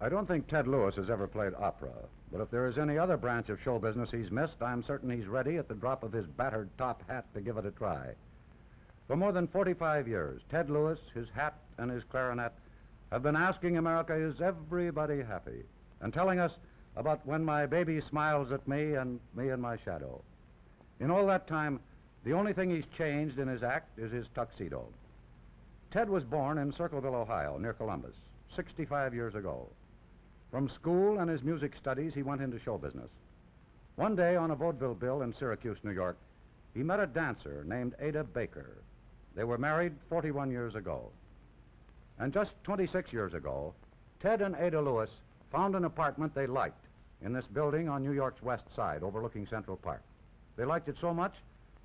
I don't think Ted Lewis has ever played opera, but if there is any other branch of show business he's missed, I'm certain he's ready at the drop of his battered top hat to give it a try. For more than 45 years, Ted Lewis, his hat, and his clarinet have been asking America, is everybody happy? And telling us about when my baby smiles at me and me in my shadow. In all that time, the only thing he's changed in his act is his tuxedo. Ted was born in Circleville, Ohio, near Columbus, 65 years ago. From school and his music studies, he went into show business. One day on a vaudeville bill in Syracuse, New York, he met a dancer named Ada Baker. They were married 41 years ago. And just 26 years ago, Ted and Ada Lewis found an apartment they liked in this building on New York's west side, overlooking Central Park. They liked it so much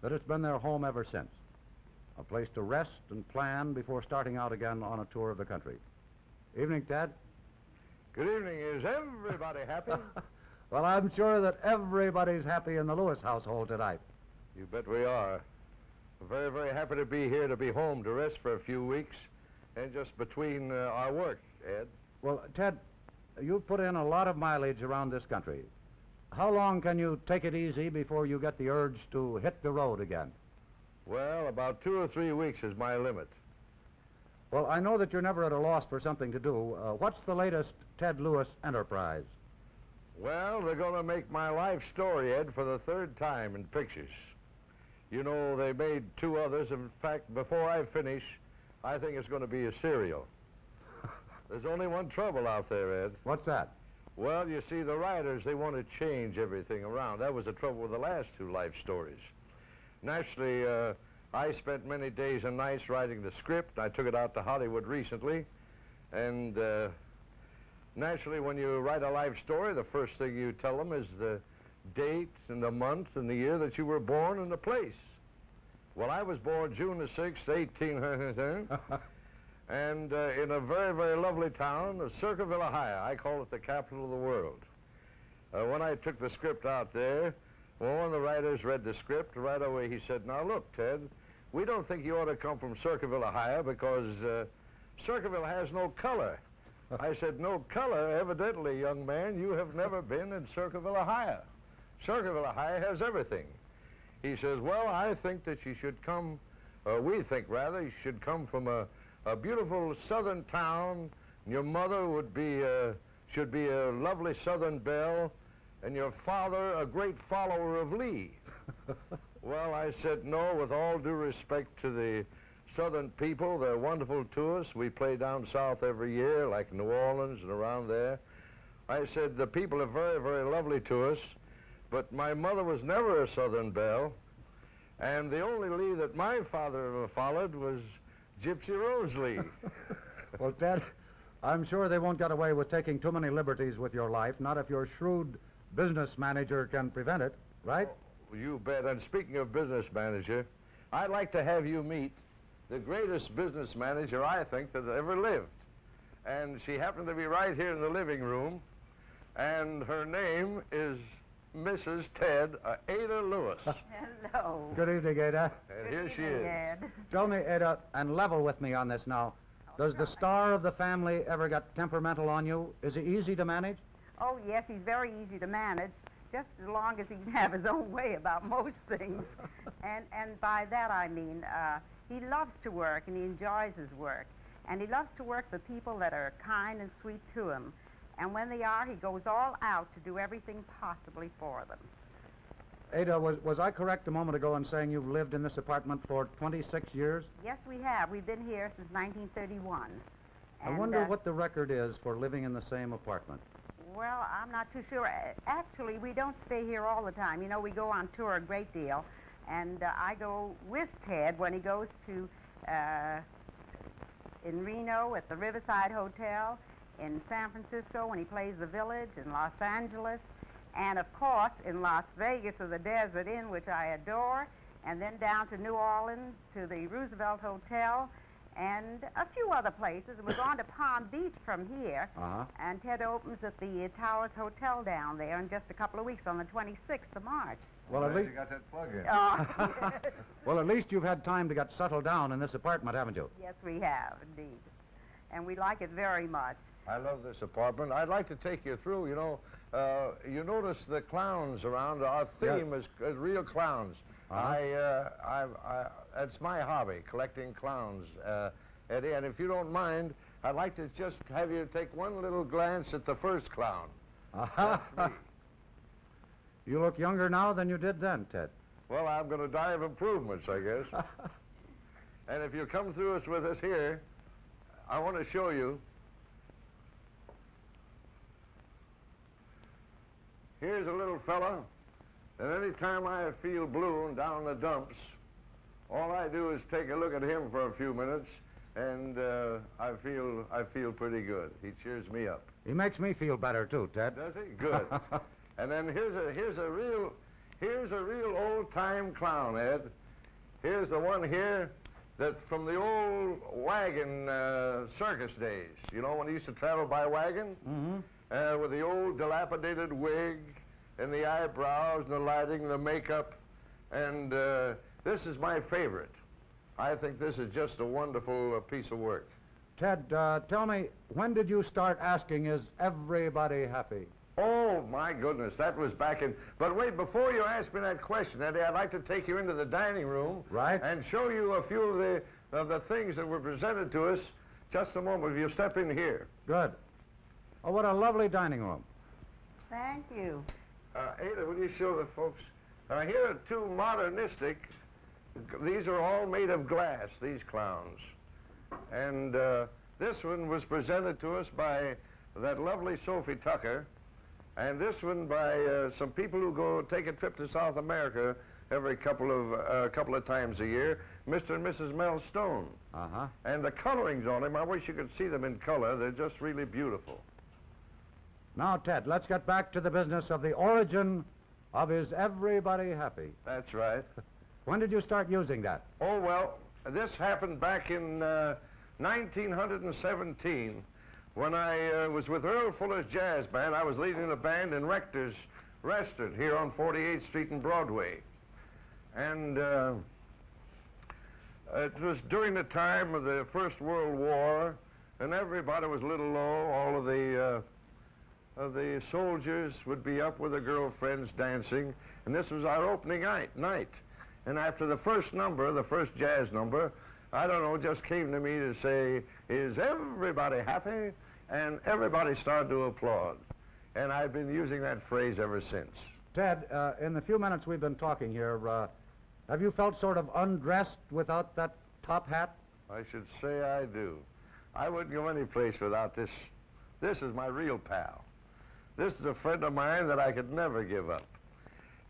that it's been their home ever since. A place to rest and plan before starting out again on a tour of the country. Evening, Ted. Good evening. Is everybody happy? Well, I'm sure that everybody's happy in the Lewis household tonight. You bet we are. We're very, very happy to be here, to be home, to rest for a few weeks, and just between our work, Ed. Well, Ted, you've put in a lot of mileage around this country. How long can you take it easy before you get the urge to hit the road again? Well, about 2 or 3 weeks is my limit. Well, I know that you're never at a loss for something to do. What's the latest Ted Lewis enterprise? Well, they're going to make my life story, Ed, for the third time in pictures. You know, they made 2 others. In fact, before I finish, I think it's going to be a serial. There's only one trouble out there, Ed. What's that? Well, you see, the writers, they want to change everything around. That was the trouble with the last 2 life stories. Naturally, I spent many days and nights writing the script. I took it out to Hollywood recently. And naturally, when you write a life story, the first thing you tell them is the date and the month and the year that you were born and the place. Well, I was born June the 6th, 18... and in a very, very lovely town of Circleville, Ohio. I call it the capital of the world. When I took the script out there, well, one of the writers read the script. Right away he said, now look, Ted, we don't think you ought to come from Circleville, Ohio, because Circleville has no color. I said, no color? Evidently, young man, you have never been in Circleville, Ohio. Circleville, Ohio has everything. He says, well, I think that you should come, we think rather, you should come from a beautiful southern town. Your mother would be, should be a lovely southern belle, and your father a great follower of Lee. Well, I said, no, with all due respect to the southern people, they're wonderful to us. We play down south every year, like New Orleans and around there. I said, the people are very, very lovely to us, but my mother was never a southern belle, and the only Lee that my father ever followed was Gypsy Rose Lee. Well, Ted, I'm sure they won't get away with taking too many liberties with your life, not if your shrewd business manager can prevent it, right? Oh, you bet. And speaking of business manager, I'd like to have you meet the greatest business manager, I think, that ever lived. And she happened to be right here in the living room, and her name is Mrs. Ted Ada Lewis. Hello. Good evening, Ada. And here she is. Ed. Tell me, Ada, and level with me on this now. Does the star of the family ever get temperamental on you? Is he easy to manage? Oh, yes, he's very easy to manage, just as long as he can have his own way about most things. And by that I mean, he loves to work, and he enjoys his work. And he loves to work for people that are kind and sweet to him. And when they are, he goes all out to do everything possibly for them. Ada, was I correct a moment ago in saying you've lived in this apartment for 26 years? Yes, we have. We've been here since 1931. I wonder what the record is for living in the same apartment. Well, I'm not too sure. Actually, we don't stay here all the time. You know, we go on tour a great deal. And I go with Ted when he goes to, in Reno at the Riverside Hotel, in San Francisco when he plays the Village, in Los Angeles, and of course in Las Vegas at the Desert Inn, which I adore, and then down to New Orleans to the Roosevelt Hotel, and a few other places. And we're going to Palm Beach from here, and Ted opens at the Towers Hotel down there in just a couple of weeks on the 26th of March. Well, at least you got that plug in. Yes. Well, at least you've had time to get settled down in this apartment, haven't you? Yes, we have, indeed. And we like it very much. I love this apartment. I'd like to take you through, you notice the clowns around. Our theme is real clowns. That's my hobby, collecting clowns, Eddie. And if you don't mind, I'd like to just have you take one little glance at the first clown. That's me. You look younger now than you did then, Ted. Well, I'm going to die of improvements, I guess. And if you come through us with us here, I want to show you. Here's a little fella, and any time I feel blue and down in the dumps, all I do is take a look at him for a few minutes, and I feel pretty good. He cheers me up. He makes me feel better too, Ted. Does he? Good. And then here's a real old-time clown, Ed. Here's the one here that from the old wagon circus days. You know, when he used to travel by wagon? Mm-hmm. With the old dilapidated wig and the eyebrows and the lighting and the makeup. And this is my favorite. I think this is just a wonderful piece of work. Ted, tell me, when did you start asking, is everybody happy? Oh, my goodness, that was back in... But wait, before you ask me that question, Eddie, I'd like to take you into the dining room... Right. ...and show you a few of the things that were presented to us. Just a moment, if you step in here. Good. Oh, what a lovely dining room. Thank you. Ada, will you show the folks? Here are two modernistic... These are all made of glass, these clowns. And this one was presented to us by that lovely Sophie Tucker. And this one by some people who go take a trip to South America every couple of times a year, Mr. and Mrs. Mel Stone. Uh-huh. And the colorings on them, I wish you could see them in color. They're just really beautiful. Now, Ted, let's get back to the business of the origin of Is Everybody Happy? That's right. When did you start using that? Oh, well, this happened back in 1917 when I was with Earl Fuller's jazz band. I was leading a band in Rector's Restaurant here on 48th Street and Broadway. And it was during the time of the First World War, and everybody was a little low. All of the soldiers would be up with their girlfriends dancing, and this was our opening night. And after the first number, the first jazz number, I don't know, it just came to me to say, is everybody happy? And everybody started to applaud. And I've been using that phrase ever since. Ted, in the few minutes we've been talking here, have you felt sort of undressed without that top hat? I should say I do. I wouldn't go any place without this. This is my real pal. This is a friend of mine that I could never give up.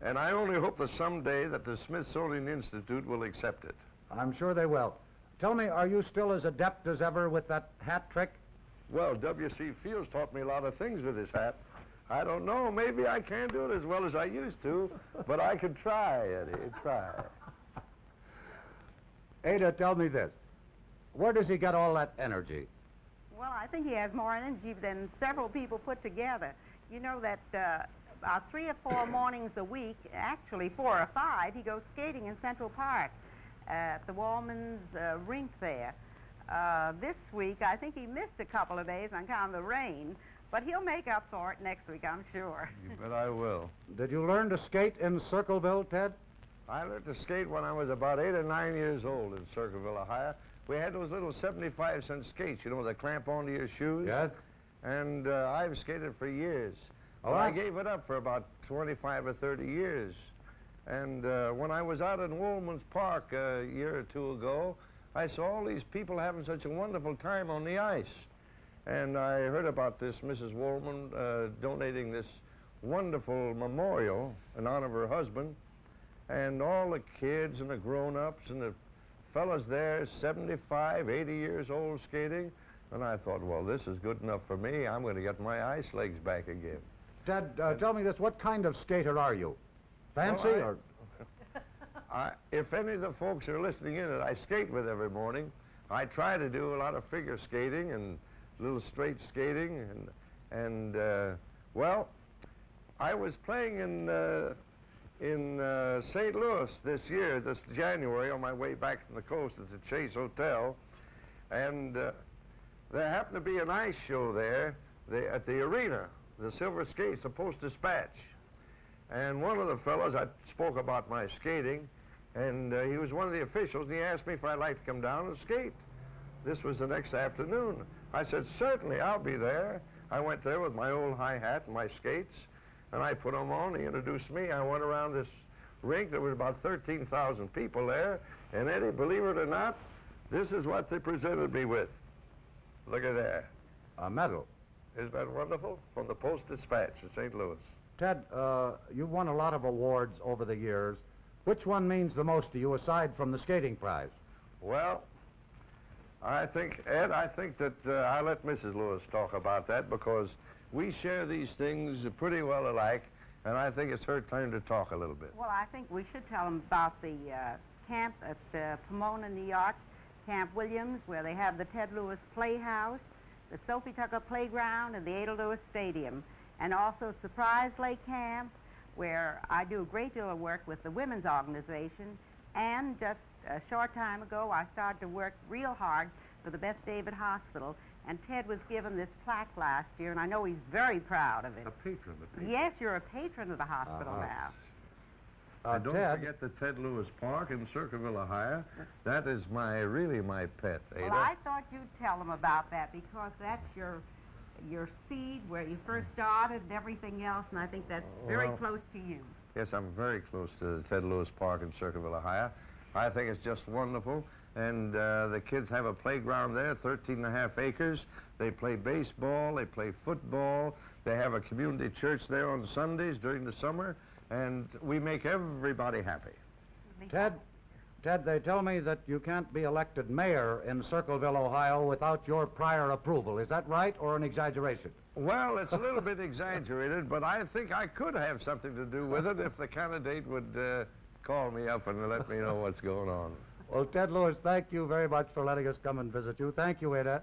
And I only hope that someday that the Smithsonian Institute will accept it. I'm sure they will. Tell me, are you still as adept as ever with that hat trick? Well, W.C. Fields taught me a lot of things with his hat. I don't know, maybe I can't do it as well as I used to, but I could try, Eddie, try. Ada, tell me this. Where does he get all that energy? Well, I think he has more energy than several people put together. You know that about 3 or 4 mornings a week, actually 4 or 5, he goes skating in Central Park at the Wallman's rink there. This week, I think he missed a couple of days on account of the rain, but he'll make up for it next week, I'm sure. You bet I will. Did you learn to skate in Circleville, Ted? I learned to skate when I was about 8 or 9 years old in Circleville, Ohio. We had those little 75-cent skates, you know, that clamp onto your shoes. Yes. And I've skated for years. Oh, Well, I gave it up for about 25 or 30 years. And when I was out in Woolman's Park a year or 2 ago, I saw all these people having such a wonderful time on the ice. And I heard about this Mrs. Woolman donating this wonderful memorial in honor of her husband. And all the kids and the grown-ups and the fellas there, 75, 80 years old skating. And I thought, well, this is good enough for me. I'm going to get my ice legs back again. Ted, tell me this. What kind of skater are you? Fancy Well, or... if any of the folks are listening in that I skate with every morning, I try to do a lot of figure skating and little straight skating. Well, I was playing in St. Louis this year, this January, on my way back from the coast at the Chase Hotel. And there happened to be an ice show there at the arena, the Silver Skates, the Post-Dispatch. And one of the fellows, I spoke about my skating, and he was one of the officials, and he asked me if I'd like to come down and skate. This was the next afternoon. I said, certainly, I'll be there. I went there with my old high hat and my skates, and I put them on. He introduced me. I went around this rink. There was about 13,000 people there, and Eddie, believe it or not, this is what they presented me with. Look at that. A medal. Isn't that wonderful? From the Post-Dispatch in St. Louis. Ted, you've won a lot of awards over the years. Which one means the most to you aside from the skating prize? Well, I think, Ed, that I'll let Mrs. Lewis talk about that because we share these things pretty well alike, and I think it's her turn to talk a little bit. Well, I think we should tell them about the camp at Pomona, New York, Camp Williams, where they have the Ted Lewis Playhouse, the Sophie Tucker Playground, and the Ada Lewis Stadium, and also Surprise Lake Camp, where I do a great deal of work with the women's organization, and just a short time ago I started to work real hard for the Beth David Hospital, and Ted was given this plaque last year, and I know he's very proud of it. A patron. Yes, you're a patron of the hospital now. And don't Ted, forget the Ted Lewis Park in Circleville, Ohio. That is really my pet, Ada. Well, I thought you'd tell them about that because that's your seed where you first started and everything else, and I think that's very close to you. Yes, I'm very close to the Ted Lewis Park in Circleville, Ohio. I think it's just wonderful. And the kids have a playground there, 13.5 acres. They play baseball, they play football. They have a community church there on Sundays during the summer. And we make everybody happy. Ted, they tell me that you can't be elected mayor in Circleville, Ohio without your prior approval. Is that right or an exaggeration? Well, it's a little bit exaggerated, but I think I could have something to do with it if the candidate would call me up and let me know what's going on. Well, Ted Lewis, thank you very much for letting us come and visit you. Thank you, Ada.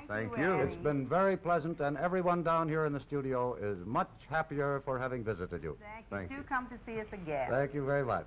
Thank you. Eddie. It's been very pleasant, and everyone down here in the studio is much happier for having visited you. Thank you. Do come to see us again. Thank you very much.